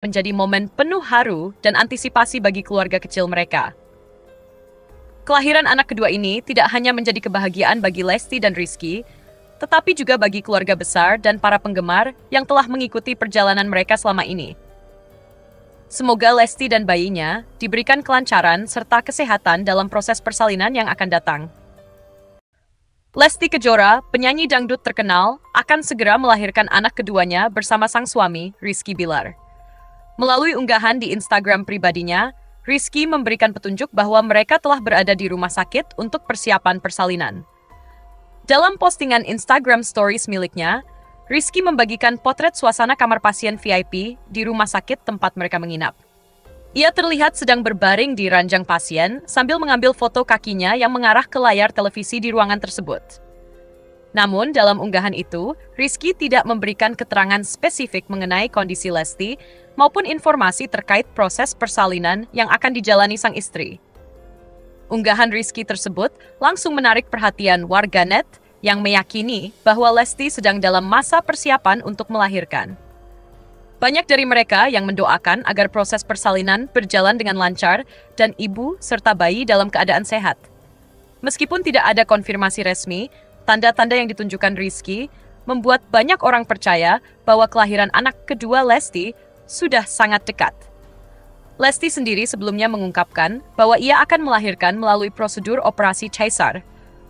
menjadi momen penuh haru dan antisipasi bagi keluarga kecil mereka. Kelahiran anak kedua ini tidak hanya menjadi kebahagiaan bagi Lesti dan Rizky, tetapi juga bagi keluarga besar dan para penggemar yang telah mengikuti perjalanan mereka selama ini. Semoga Lesti dan bayinya diberikan kelancaran serta kesehatan dalam proses persalinan yang akan datang. Lesti Kejora, penyanyi dangdut terkenal, akan segera melahirkan anak keduanya bersama sang suami, Rizky Bilar. Melalui unggahan di Instagram pribadinya, Rizky memberikan petunjuk bahwa mereka telah berada di rumah sakit untuk persiapan persalinan. Dalam postingan Instagram Stories miliknya, Rizky membagikan potret suasana kamar pasien VIP di rumah sakit tempat mereka menginap. Ia terlihat sedang berbaring di ranjang pasien sambil mengambil foto kakinya yang mengarah ke layar televisi di ruangan tersebut. Namun, dalam unggahan itu, Rizky tidak memberikan keterangan spesifik mengenai kondisi Lesti maupun informasi terkait proses persalinan yang akan dijalani sang istri. Unggahan Rizky tersebut langsung menarik perhatian warganet yang meyakini bahwa Lesti sedang dalam masa persiapan untuk melahirkan. Banyak dari mereka yang mendoakan agar proses persalinan berjalan dengan lancar dan ibu serta bayi dalam keadaan sehat. Meskipun tidak ada konfirmasi resmi, tanda-tanda yang ditunjukkan Rizky membuat banyak orang percaya bahwa kelahiran anak kedua Lesti sudah sangat dekat. Lesti sendiri sebelumnya mengungkapkan bahwa ia akan melahirkan melalui prosedur operasi caesar,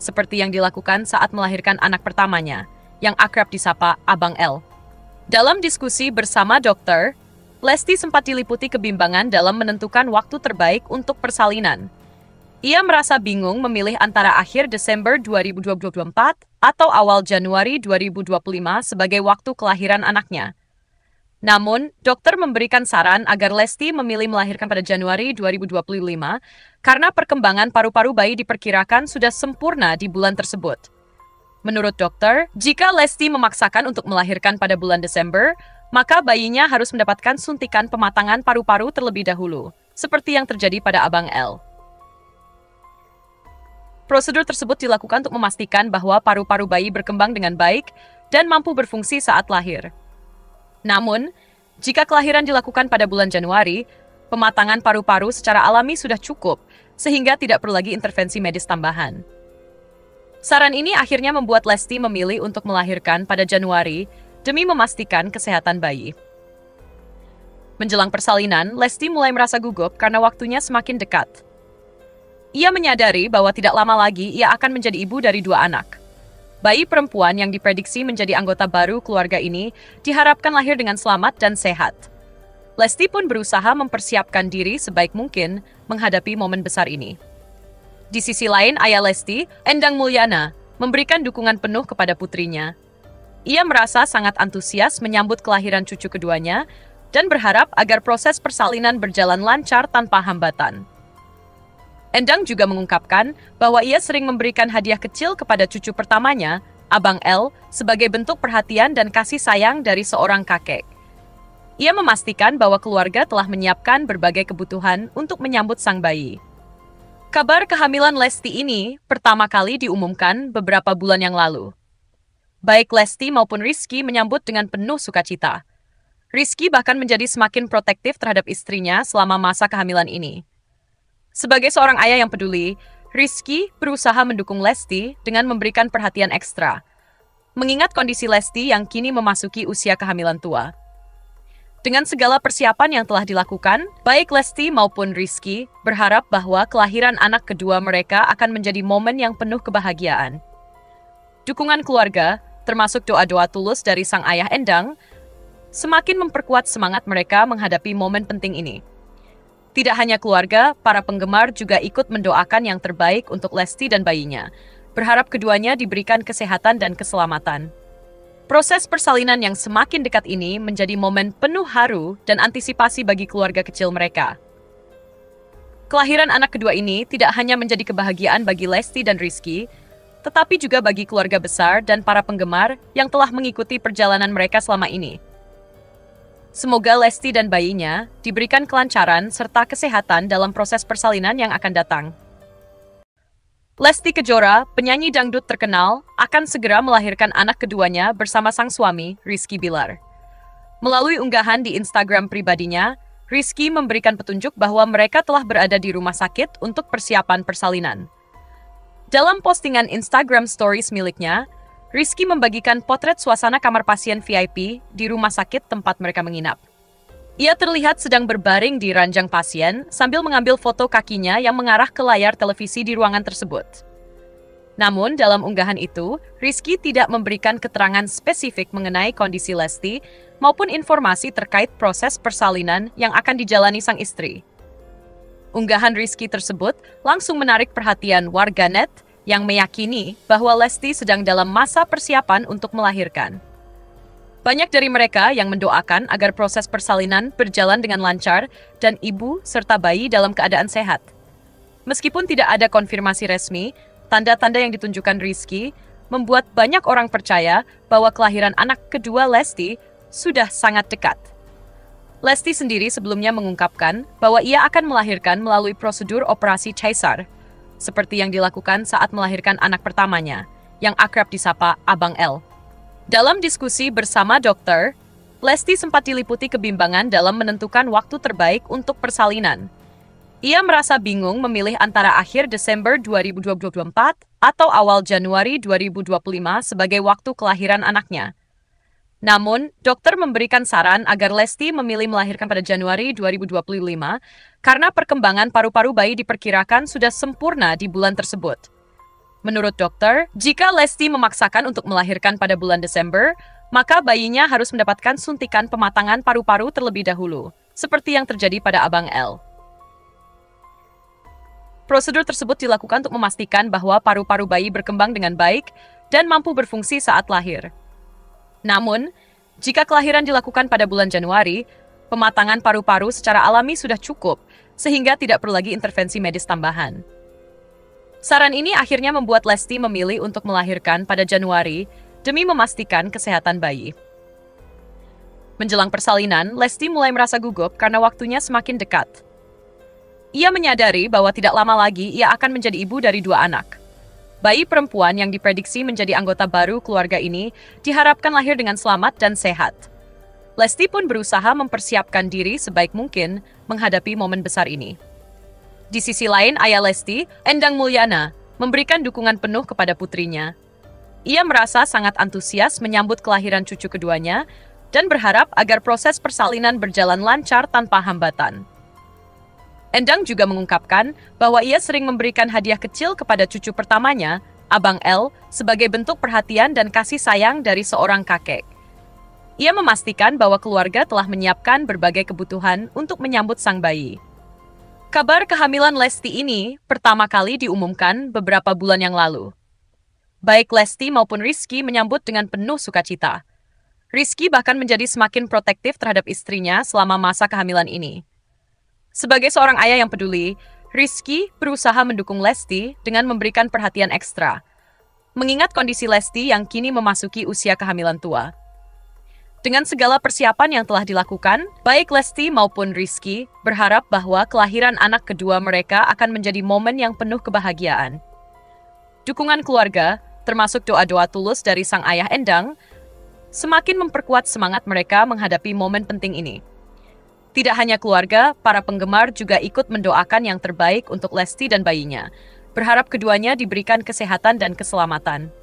seperti yang dilakukan saat melahirkan anak pertamanya, yang akrab disapa Abang L. Dalam diskusi bersama dokter, Lesti sempat diliputi kebimbangan dalam menentukan waktu terbaik untuk persalinan. Ia merasa bingung memilih antara akhir Desember 2024 atau awal Januari 2025 sebagai waktu kelahiran anaknya. Namun, dokter memberikan saran agar Lesti memilih melahirkan pada Januari 2025 karena perkembangan paru-paru bayi diperkirakan sudah sempurna di bulan tersebut. Menurut dokter, jika Lesti memaksakan untuk melahirkan pada bulan Desember, maka bayinya harus mendapatkan suntikan pematangan paru-paru terlebih dahulu, seperti yang terjadi pada Abang L. Prosedur tersebut dilakukan untuk memastikan bahwa paru-paru bayi berkembang dengan baik dan mampu berfungsi saat lahir. Namun, jika kelahiran dilakukan pada bulan Januari, pematangan paru-paru secara alami sudah cukup, sehingga tidak perlu lagi intervensi medis tambahan. Saran ini akhirnya membuat Lesti memilih untuk melahirkan pada Januari demi memastikan kesehatan bayi. Menjelang persalinan, Lesti mulai merasa gugup karena waktunya semakin dekat. Ia menyadari bahwa tidak lama lagi ia akan menjadi ibu dari 2 anak. Bayi perempuan yang diprediksi menjadi anggota baru keluarga ini diharapkan lahir dengan selamat dan sehat. Lesti pun berusaha mempersiapkan diri sebaik mungkin menghadapi momen besar ini. Di sisi lain, ayah Lesti, Endang Mulyana, memberikan dukungan penuh kepada putrinya. Ia merasa sangat antusias menyambut kelahiran cucu keduanya dan berharap agar proses persalinan berjalan lancar tanpa hambatan. Endang juga mengungkapkan bahwa ia sering memberikan hadiah kecil kepada cucu pertamanya, Abang L, sebagai bentuk perhatian dan kasih sayang dari seorang kakek. Ia memastikan bahwa keluarga telah menyiapkan berbagai kebutuhan untuk menyambut sang bayi. Kabar kehamilan Lesti ini pertama kali diumumkan beberapa bulan yang lalu. Baik Lesti maupun Rizky menyambut dengan penuh sukacita. Rizky bahkan menjadi semakin protektif terhadap istrinya selama masa kehamilan ini. Sebagai seorang ayah yang peduli, Rizky berusaha mendukung Lesti dengan memberikan perhatian ekstra, mengingat kondisi Lesti yang kini memasuki usia kehamilan tua. Dengan segala persiapan yang telah dilakukan, baik Lesti maupun Rizky berharap bahwa kelahiran anak kedua mereka akan menjadi momen yang penuh kebahagiaan. Dukungan keluarga, termasuk doa-doa tulus dari sang ayah Endang, semakin memperkuat semangat mereka menghadapi momen penting ini. Tidak hanya keluarga, para penggemar juga ikut mendoakan yang terbaik untuk Lesti dan bayinya, berharap keduanya diberikan kesehatan dan keselamatan. Proses persalinan yang semakin dekat ini menjadi momen penuh haru dan antisipasi bagi keluarga kecil mereka. Kelahiran anak kedua ini tidak hanya menjadi kebahagiaan bagi Lesti dan Rizky, tetapi juga bagi keluarga besar dan para penggemar yang telah mengikuti perjalanan mereka selama ini. Semoga Lesti dan bayinya diberikan kelancaran serta kesehatan dalam proses persalinan yang akan datang. Lesti Kejora, penyanyi dangdut terkenal, akan segera melahirkan anak keduanya bersama sang suami, Rizky Bilar. Melalui unggahan di Instagram pribadinya, Rizky memberikan petunjuk bahwa mereka telah berada di rumah sakit untuk persiapan persalinan. Dalam postingan Instagram Stories miliknya, Rizky membagikan potret suasana kamar pasien VIP di rumah sakit tempat mereka menginap. Ia terlihat sedang berbaring di ranjang pasien sambil mengambil foto kakinya yang mengarah ke layar televisi di ruangan tersebut. Namun, dalam unggahan itu, Rizky tidak memberikan keterangan spesifik mengenai kondisi Lesti maupun informasi terkait proses persalinan yang akan dijalani sang istri. Unggahan Rizky tersebut langsung menarik perhatian warganet yang meyakini bahwa Lesti sedang dalam masa persiapan untuk melahirkan. Banyak dari mereka yang mendoakan agar proses persalinan berjalan dengan lancar dan ibu serta bayi dalam keadaan sehat. Meskipun tidak ada konfirmasi resmi, tanda-tanda yang ditunjukkan Rizky membuat banyak orang percaya bahwa kelahiran anak kedua Lesti sudah sangat dekat. Lesti sendiri sebelumnya mengungkapkan bahwa ia akan melahirkan melalui prosedur operasi caesar, seperti yang dilakukan saat melahirkan anak pertamanya, yang akrab disapa Abang L. Dalam diskusi bersama dokter, Lesti sempat diliputi kebimbangan dalam menentukan waktu terbaik untuk persalinan. Ia merasa bingung memilih antara akhir Desember 2024 atau awal Januari 2025 sebagai waktu kelahiran anaknya. Namun, dokter memberikan saran agar Lesti memilih melahirkan pada Januari 2025 karena perkembangan paru-paru bayi diperkirakan sudah sempurna di bulan tersebut. Menurut dokter, jika Lesti memaksakan untuk melahirkan pada bulan Desember, maka bayinya harus mendapatkan suntikan pematangan paru-paru terlebih dahulu, seperti yang terjadi pada Abang L. Prosedur tersebut dilakukan untuk memastikan bahwa paru-paru bayi berkembang dengan baik dan mampu berfungsi saat lahir. Namun, jika kelahiran dilakukan pada bulan Januari, pematangan paru-paru secara alami sudah cukup, sehingga tidak perlu lagi intervensi medis tambahan. Saran ini akhirnya membuat Lesti memilih untuk melahirkan pada Januari demi memastikan kesehatan bayi. Menjelang persalinan, Lesti mulai merasa gugup karena waktunya semakin dekat. Ia menyadari bahwa tidak lama lagi ia akan menjadi ibu dari 2 anak. Bayi perempuan yang diprediksi menjadi anggota baru keluarga ini diharapkan lahir dengan selamat dan sehat. Lesti pun berusaha mempersiapkan diri sebaik mungkin menghadapi momen besar ini. Di sisi lain, ayah Lesti, Endang Mulyana, memberikan dukungan penuh kepada putrinya. Ia merasa sangat antusias menyambut kelahiran cucu keduanya dan berharap agar proses persalinan berjalan lancar tanpa hambatan. Endang juga mengungkapkan bahwa ia sering memberikan hadiah kecil kepada cucu pertamanya, Abang L, sebagai bentuk perhatian dan kasih sayang dari seorang kakek. Ia memastikan bahwa keluarga telah menyiapkan berbagai kebutuhan untuk menyambut sang bayi. Kabar kehamilan Lesti ini pertama kali diumumkan beberapa bulan yang lalu. Baik Lesti maupun Rizky menyambut dengan penuh sukacita. Rizky bahkan menjadi semakin protektif terhadap istrinya selama masa kehamilan ini. Sebagai seorang ayah yang peduli, Rizky berusaha mendukung Lesti dengan memberikan perhatian ekstra, mengingat kondisi Lesti yang kini memasuki usia kehamilan tua. Dengan segala persiapan yang telah dilakukan, baik Lesti maupun Rizky berharap bahwa kelahiran anak kedua mereka akan menjadi momen yang penuh kebahagiaan. Dukungan keluarga, termasuk doa-doa tulus dari sang ayah Endang, semakin memperkuat semangat mereka menghadapi momen penting ini. Tidak hanya keluarga, para penggemar juga ikut mendoakan yang terbaik untuk Lesti dan bayinya, berharap keduanya diberikan kesehatan dan keselamatan.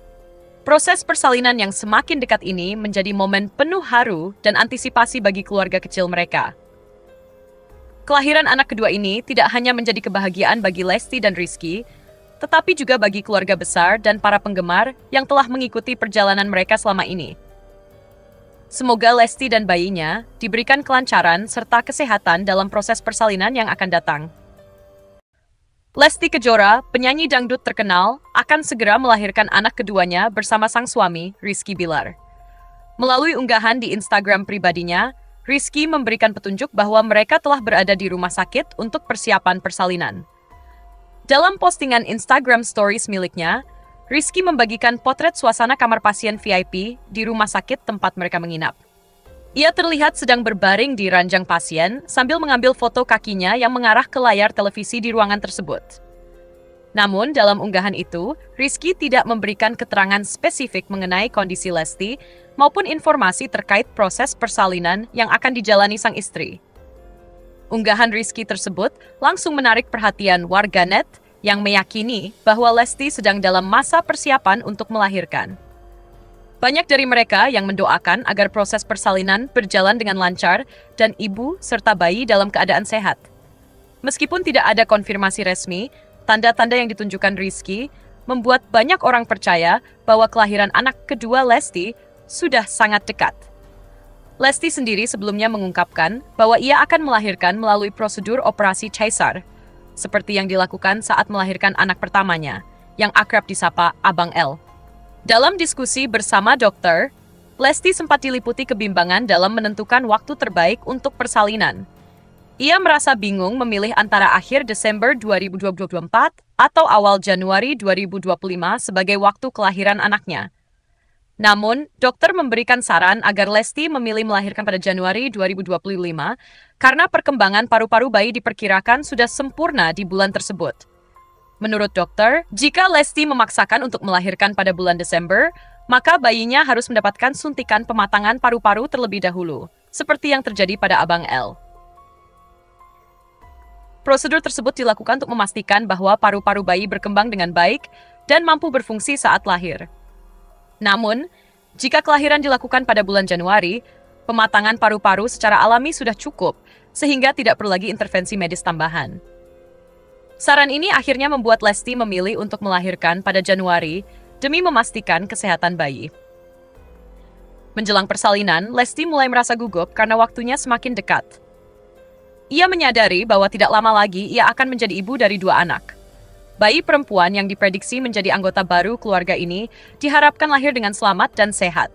Proses persalinan yang semakin dekat ini menjadi momen penuh haru dan antisipasi bagi keluarga kecil mereka. Kelahiran anak kedua ini tidak hanya menjadi kebahagiaan bagi Lesti dan Rizky, tetapi juga bagi keluarga besar dan para penggemar yang telah mengikuti perjalanan mereka selama ini. Semoga Lesti dan bayinya diberikan kelancaran serta kesehatan dalam proses persalinan yang akan datang. Lesti Kejora, penyanyi dangdut terkenal, akan segera melahirkan anak keduanya bersama sang suami, Rizky Bilar. Melalui unggahan di Instagram pribadinya, Rizky memberikan petunjuk bahwa mereka telah berada di rumah sakit untuk persiapan persalinan. Dalam postingan Instagram Stories miliknya, Rizky membagikan potret suasana kamar pasien VIP di rumah sakit tempat mereka menginap. Ia terlihat sedang berbaring di ranjang pasien sambil mengambil foto kakinya yang mengarah ke layar televisi di ruangan tersebut. Namun, dalam unggahan itu, Rizky tidak memberikan keterangan spesifik mengenai kondisi Lesti maupun informasi terkait proses persalinan yang akan dijalani sang istri. Unggahan Rizky tersebut langsung menarik perhatian warganet yang meyakini bahwa Lesti sedang dalam masa persiapan untuk melahirkan. Banyak dari mereka yang mendoakan agar proses persalinan berjalan dengan lancar dan ibu serta bayi dalam keadaan sehat. Meskipun tidak ada konfirmasi resmi, tanda-tanda yang ditunjukkan Rizky membuat banyak orang percaya bahwa kelahiran anak kedua Lesti sudah sangat dekat. Lesti sendiri sebelumnya mengungkapkan bahwa ia akan melahirkan melalui prosedur operasi caesar, seperti yang dilakukan saat melahirkan anak pertamanya, yang akrab disapa Abang L. Dalam diskusi bersama dokter, Lesti sempat diliputi kebimbangan dalam menentukan waktu terbaik untuk persalinan. Ia merasa bingung memilih antara akhir Desember 2024 atau awal Januari 2025 sebagai waktu kelahiran anaknya. Namun, dokter memberikan saran agar Lesti memilih melahirkan pada Januari 2025 karena perkembangan paru-paru bayi diperkirakan sudah sempurna di bulan tersebut. Menurut dokter, jika Lesti memaksakan untuk melahirkan pada bulan Desember, maka bayinya harus mendapatkan suntikan pematangan paru-paru terlebih dahulu, seperti yang terjadi pada Abang L. Prosedur tersebut dilakukan untuk memastikan bahwa paru-paru bayi berkembang dengan baik dan mampu berfungsi saat lahir. Namun, jika kelahiran dilakukan pada bulan Januari, pematangan paru-paru secara alami sudah cukup, sehingga tidak perlu lagi intervensi medis tambahan. Saran ini akhirnya membuat Lesti memilih untuk melahirkan pada Januari demi memastikan kesehatan bayi. Menjelang persalinan, Lesti mulai merasa gugup karena waktunya semakin dekat. Ia menyadari bahwa tidak lama lagi ia akan menjadi ibu dari 2 anak. Bayi perempuan yang diprediksi menjadi anggota baru keluarga ini diharapkan lahir dengan selamat dan sehat.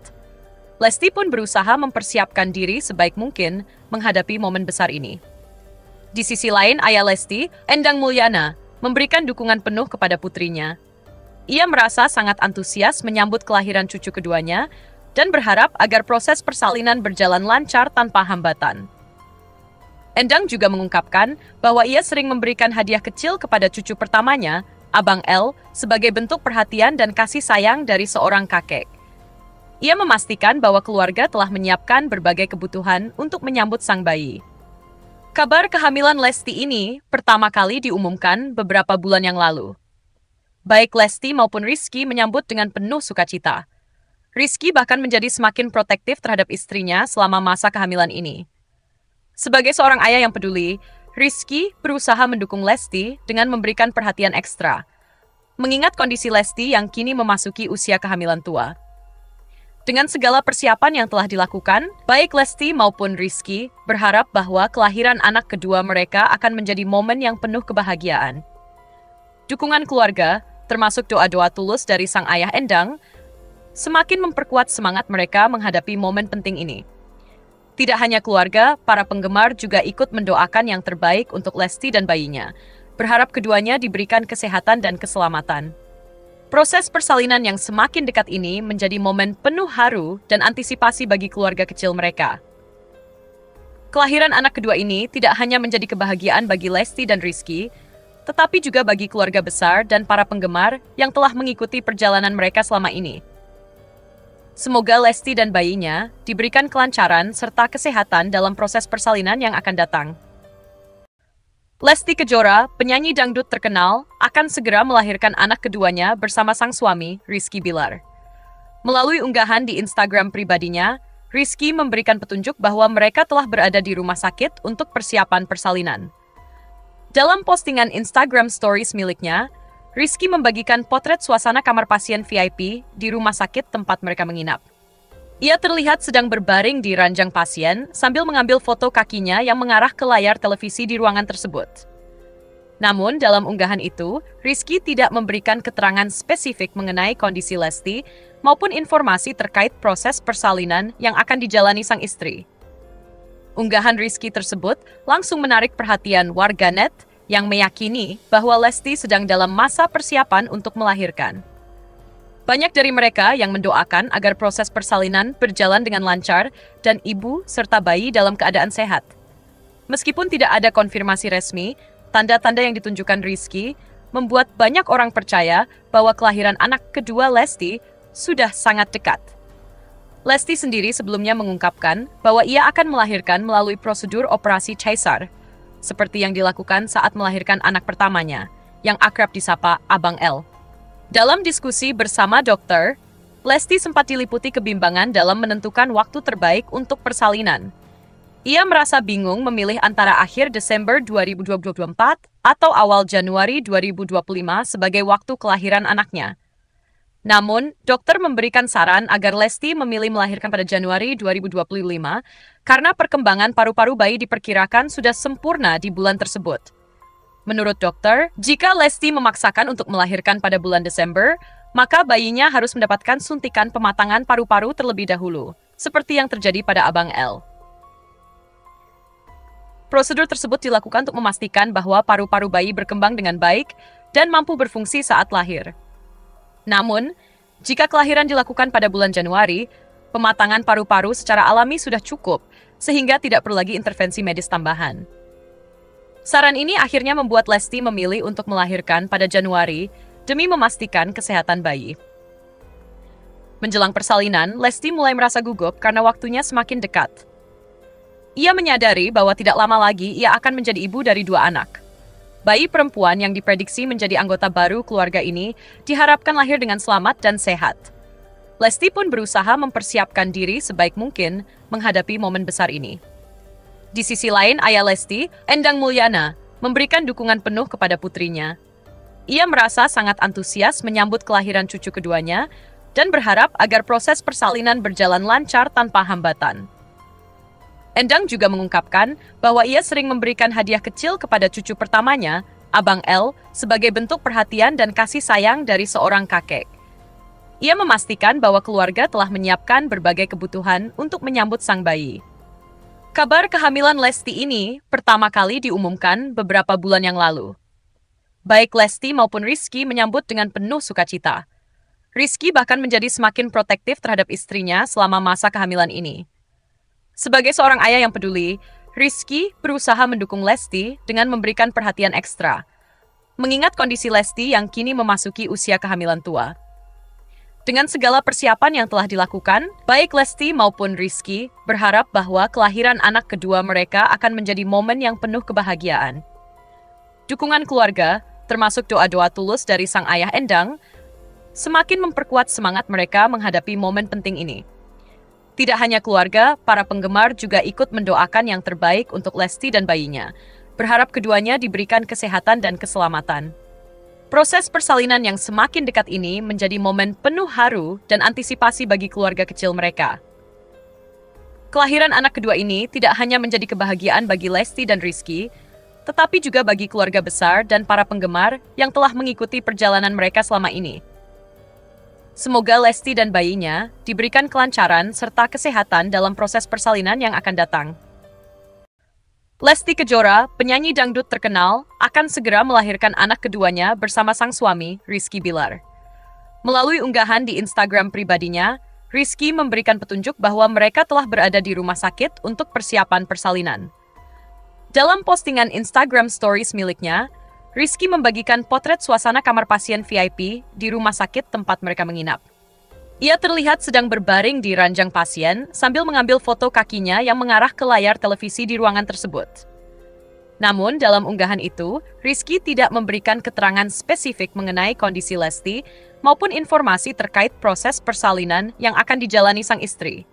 Lesti pun berusaha mempersiapkan diri sebaik mungkin menghadapi momen besar ini. Di sisi lain, ayah Lesti, Endang Mulyana, memberikan dukungan penuh kepada putrinya. Ia merasa sangat antusias menyambut kelahiran cucu keduanya dan berharap agar proses persalinan berjalan lancar tanpa hambatan. Endang juga mengungkapkan bahwa ia sering memberikan hadiah kecil kepada cucu pertamanya, Abang L, sebagai bentuk perhatian dan kasih sayang dari seorang kakek. Ia memastikan bahwa keluarga telah menyiapkan berbagai kebutuhan untuk menyambut sang bayi. Kabar kehamilan Lesti ini pertama kali diumumkan beberapa bulan yang lalu. Baik Lesti maupun Rizky menyambut dengan penuh sukacita. Rizky bahkan menjadi semakin protektif terhadap istrinya selama masa kehamilan ini. Sebagai seorang ayah yang peduli, Rizky berusaha mendukung Lesti dengan memberikan perhatian ekstra, mengingat kondisi Lesti yang kini memasuki usia kehamilan tua. Dengan segala persiapan yang telah dilakukan, baik Lesti maupun Rizky berharap bahwa kelahiran anak kedua mereka akan menjadi momen yang penuh kebahagiaan. Dukungan keluarga, termasuk doa-doa tulus dari sang ayah Endang, semakin memperkuat semangat mereka menghadapi momen penting ini. Tidak hanya keluarga, para penggemar juga ikut mendoakan yang terbaik untuk Lesti dan bayinya, berharap keduanya diberikan kesehatan dan keselamatan. Proses persalinan yang semakin dekat ini menjadi momen penuh haru dan antisipasi bagi keluarga kecil mereka. Kelahiran anak kedua ini tidak hanya menjadi kebahagiaan bagi Lesti dan Rizky, tetapi juga bagi keluarga besar dan para penggemar yang telah mengikuti perjalanan mereka selama ini. Semoga Lesti dan bayinya diberikan kelancaran serta kesehatan dalam proses persalinan yang akan datang. Lesti Kejora, penyanyi dangdut terkenal, akan segera melahirkan anak keduanya bersama sang suami, Rizky Bilar. Melalui unggahan di Instagram pribadinya, Rizky memberikan petunjuk bahwa mereka telah berada di rumah sakit untuk persiapan persalinan. Dalam postingan Instagram Stories miliknya, Rizky membagikan potret suasana kamar pasien VIP di rumah sakit tempat mereka menginap. Ia terlihat sedang berbaring di ranjang pasien sambil mengambil foto kakinya yang mengarah ke layar televisi di ruangan tersebut. Namun, dalam unggahan itu, Rizky tidak memberikan keterangan spesifik mengenai kondisi Lesti maupun informasi terkait proses persalinan yang akan dijalani sang istri. Unggahan Rizky tersebut langsung menarik perhatian warganet yang meyakini bahwa Lesti sedang dalam masa persiapan untuk melahirkan. Banyak dari mereka yang mendoakan agar proses persalinan berjalan dengan lancar dan ibu serta bayi dalam keadaan sehat. Meskipun tidak ada konfirmasi resmi, tanda-tanda yang ditunjukkan Rizky membuat banyak orang percaya bahwa kelahiran anak kedua Lesti sudah sangat dekat. Lesti sendiri sebelumnya mengungkapkan bahwa ia akan melahirkan melalui prosedur operasi caesar, seperti yang dilakukan saat melahirkan anak pertamanya, yang akrab disapa Abang L. Dalam diskusi bersama dokter, Lesti sempat diliputi kebimbangan dalam menentukan waktu terbaik untuk persalinan. Ia merasa bingung memilih antara akhir Desember 2024 atau awal Januari 2025 sebagai waktu kelahiran anaknya. Namun, dokter memberikan saran agar Lesti memilih melahirkan pada Januari 2025 karena perkembangan paru-paru bayi diperkirakan sudah sempurna di bulan tersebut. Menurut dokter, jika Lesti memaksakan untuk melahirkan pada bulan Desember, maka bayinya harus mendapatkan suntikan pematangan paru-paru terlebih dahulu, seperti yang terjadi pada Abang L. Prosedur tersebut dilakukan untuk memastikan bahwa paru-paru bayi berkembang dengan baik dan mampu berfungsi saat lahir. Namun, jika kelahiran dilakukan pada bulan Januari, pematangan paru-paru secara alami sudah cukup, sehingga tidak perlu lagi intervensi medis tambahan. Saran ini akhirnya membuat Lesti memilih untuk melahirkan pada Januari demi memastikan kesehatan bayi. Menjelang persalinan, Lesti mulai merasa gugup karena waktunya semakin dekat. Ia menyadari bahwa tidak lama lagi ia akan menjadi ibu dari 2 anak. Bayi perempuan yang diprediksi menjadi anggota baru keluarga ini diharapkan lahir dengan selamat dan sehat. Lesti pun berusaha mempersiapkan diri sebaik mungkin menghadapi momen besar ini. Di sisi lain, ayah Lesti, Endang Mulyana, memberikan dukungan penuh kepada putrinya. Ia merasa sangat antusias menyambut kelahiran cucu keduanya dan berharap agar proses persalinan berjalan lancar tanpa hambatan. Endang juga mengungkapkan bahwa ia sering memberikan hadiah kecil kepada cucu pertamanya, Abang L, sebagai bentuk perhatian dan kasih sayang dari seorang kakek. Ia memastikan bahwa keluarga telah menyiapkan berbagai kebutuhan untuk menyambut sang bayi. Kabar kehamilan Lesti ini pertama kali diumumkan beberapa bulan yang lalu. Baik Lesti maupun Rizky menyambut dengan penuh sukacita. Rizky bahkan menjadi semakin protektif terhadap istrinya selama masa kehamilan ini. Sebagai seorang ayah yang peduli, Rizky berusaha mendukung Lesti dengan memberikan perhatian ekstra, mengingat kondisi Lesti yang kini memasuki usia kehamilan tua. Dengan segala persiapan yang telah dilakukan, baik Lesti maupun Rizky berharap bahwa kelahiran anak kedua mereka akan menjadi momen yang penuh kebahagiaan. Dukungan keluarga, termasuk doa-doa tulus dari sang ayah Endang, semakin memperkuat semangat mereka menghadapi momen penting ini. Tidak hanya keluarga, para penggemar juga ikut mendoakan yang terbaik untuk Lesti dan bayinya, berharap keduanya diberikan kesehatan dan keselamatan. Proses persalinan yang semakin dekat ini menjadi momen penuh haru dan antisipasi bagi keluarga kecil mereka. Kelahiran anak kedua ini tidak hanya menjadi kebahagiaan bagi Lesti dan Rizky, tetapi juga bagi keluarga besar dan para penggemar yang telah mengikuti perjalanan mereka selama ini. Semoga Lesti dan bayinya diberikan kelancaran serta kesehatan dalam proses persalinan yang akan datang. Lesti Kejora, penyanyi dangdut terkenal, akan segera melahirkan anak keduanya bersama sang suami, Rizky Bilar. Melalui unggahan di Instagram pribadinya, Rizky memberikan petunjuk bahwa mereka telah berada di rumah sakit untuk persiapan persalinan. Dalam postingan Instagram Stories miliknya, Rizky membagikan potret suasana kamar pasien VIP di rumah sakit tempat mereka menginap. Ia terlihat sedang berbaring di ranjang pasien sambil mengambil foto kakinya yang mengarah ke layar televisi di ruangan tersebut. Namun, dalam unggahan itu, Rizky tidak memberikan keterangan spesifik mengenai kondisi Lesti maupun informasi terkait proses persalinan yang akan dijalani sang istri.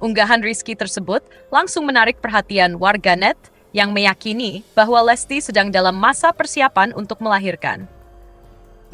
Unggahan Rizky tersebut langsung menarik perhatian warganet yang meyakini bahwa Lesti sedang dalam masa persiapan untuk melahirkan.